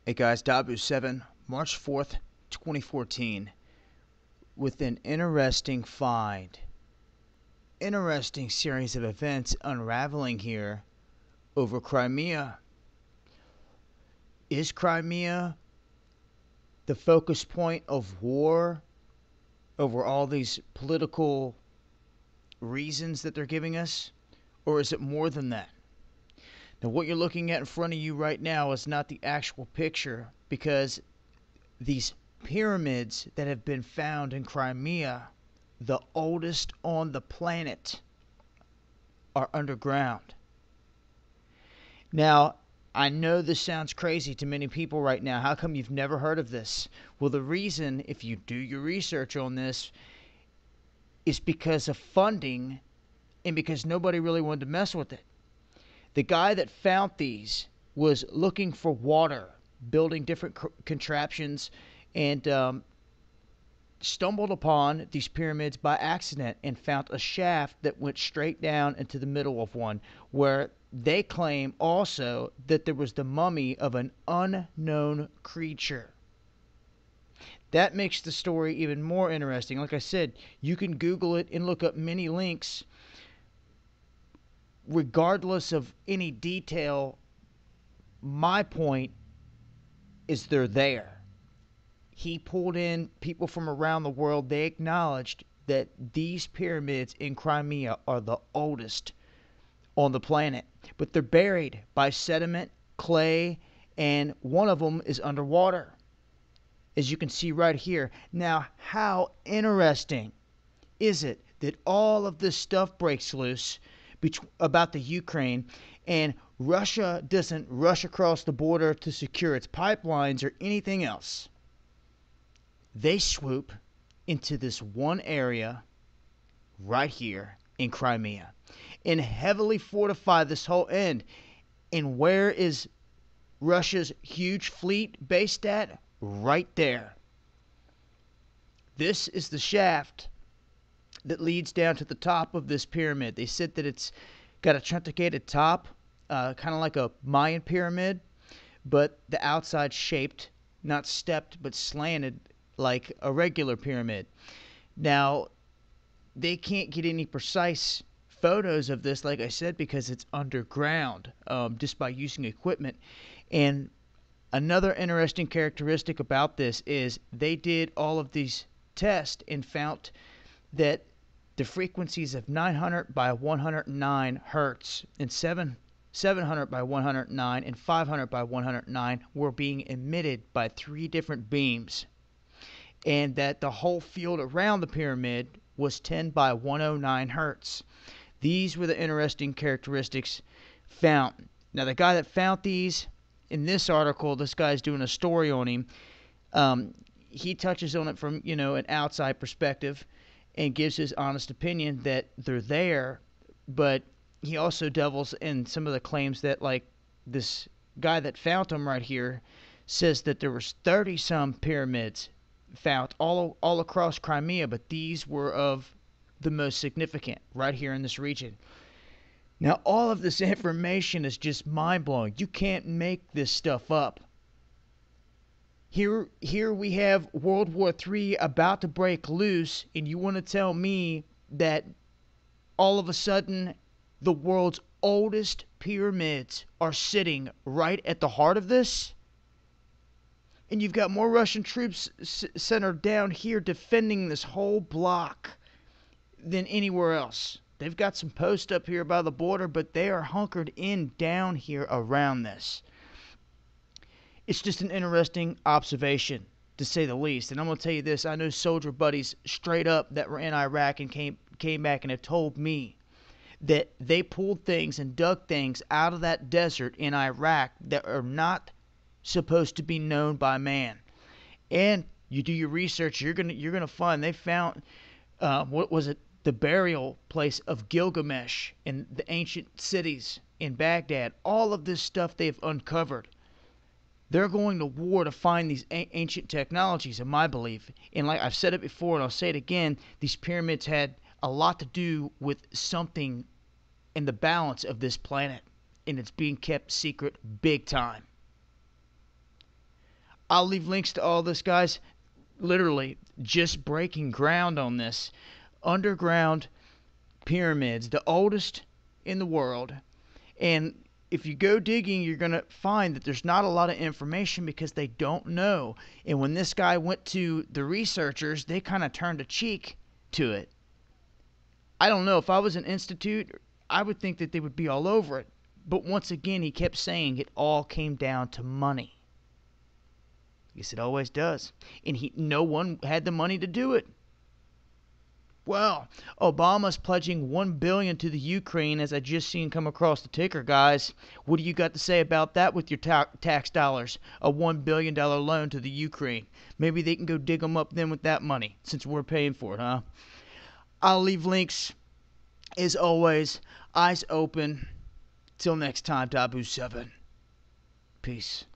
Hey guys, Dabu7, March 4th, 2014, with an interesting find. Interesting series of events unraveling here over Crimea. Is Crimea the focus point of war over all these political reasons that they're giving us? Or is it more than that? Now, what you're looking at in front of you right now is not the actual picture, because these pyramids that have been found in Crimea, the oldest on the planet, are underground. Now, I know this sounds crazy to many people right now. How come you've never heard of this? Well, the reason, if you do your research on this, is because of funding and because nobody really wanted to mess with it. The guy that found these was looking for water, building different contraptions, and stumbled upon these pyramids by accident and found a shaft that went straight down into the middle of one, where they claim also that there was the mummy of an unknown creature. That makes the story even more interesting. Like I said, you can Google it and look up many links. Regardless of any detail, my point is they're there. He pulled in people from around the world. They acknowledged that these pyramids in Crimea are the oldest on the planet. But they're buried by sediment, clay, and one of them is underwater, as you can see right here. Now, how interesting is it that all of this stuff breaks loose about the Ukraine, and Russia doesn't rush across the border to secure its pipelines or anything else? They swoop into this one area right here in Crimea and heavily fortify this whole end. And where is Russia's huge fleet based at? Right there. This is the shaft that leads down to the top of this pyramid. They said that it's got a truncated top, kind of like a Mayan pyramid, but the outside shaped, not stepped, but slanted like a regular pyramid. Now, they can't get any precise photos of this, like I said, because it's underground, just by using equipment. And another interesting characteristic about this is they did all of these tests and found that the frequencies of 900 by 109 hertz and 700 by 109 and 500 by 109 were being emitted by three different beams, and that the whole field around the pyramid was 10 by 109 hertz. These were the interesting characteristics found. Now, the guy that found these, in this article, this guy's doing a story on him. He touches on it from, an outside perspective, and gives his honest opinion that they're there, but he also devils in some of the claims that, like, this guy that found them right here says that there was 30-some pyramids found all across Crimea, but these were of the most significant right here in this region. Now, all of this information is just mind-blowing. You can't make this stuff up. Here we have World War III about to break loose, and you want to tell me that all of a sudden the world's oldest pyramids are sitting right at the heart of this? And you've got more Russian troops centered down here defending this whole block than anywhere else. They've got some posts up here by the border, but they are hunkered in down here around this. It's just an interesting observation, to say the least. And I'm going to tell you this. I know soldier buddies straight up that were in Iraq and came back and have told me that they pulled things and dug things out of that desert in Iraq that are not supposed to be known by man. And you do your research, you're gonna find they found what was it? The burial place of Gilgamesh in the ancient cities in Baghdad. All of this stuff they've uncovered. They're going to war to find these ancient technologies, in my belief. And like I've said it before, and I'll say it again, these pyramids had a lot to do with something in the balance of this planet, and it's being kept secret big time. I'll leave links to all this, guys. Literally, just breaking ground on this. Underground pyramids, the oldest in the world. And if you go digging, you're going to find that there's not a lot of information because they don't know. And when this guy went to the researchers, they kind of turned a cheek to it. I don't know. If I was an institute, I would think that they would be all over it. But once again, he kept saying it all came down to money. Yes, it always does. And no one had the money to do it. Well, Obama's pledging $1 billion to the Ukraine, as I just seen come across the ticker, guys. What do you got to say about that with your tax dollars? A $1 billion loan to the Ukraine. Maybe they can go dig them up then with that money, since we're paying for it, huh? I'll leave links, as always. Eyes open. Till next time, Tabu 7. Peace.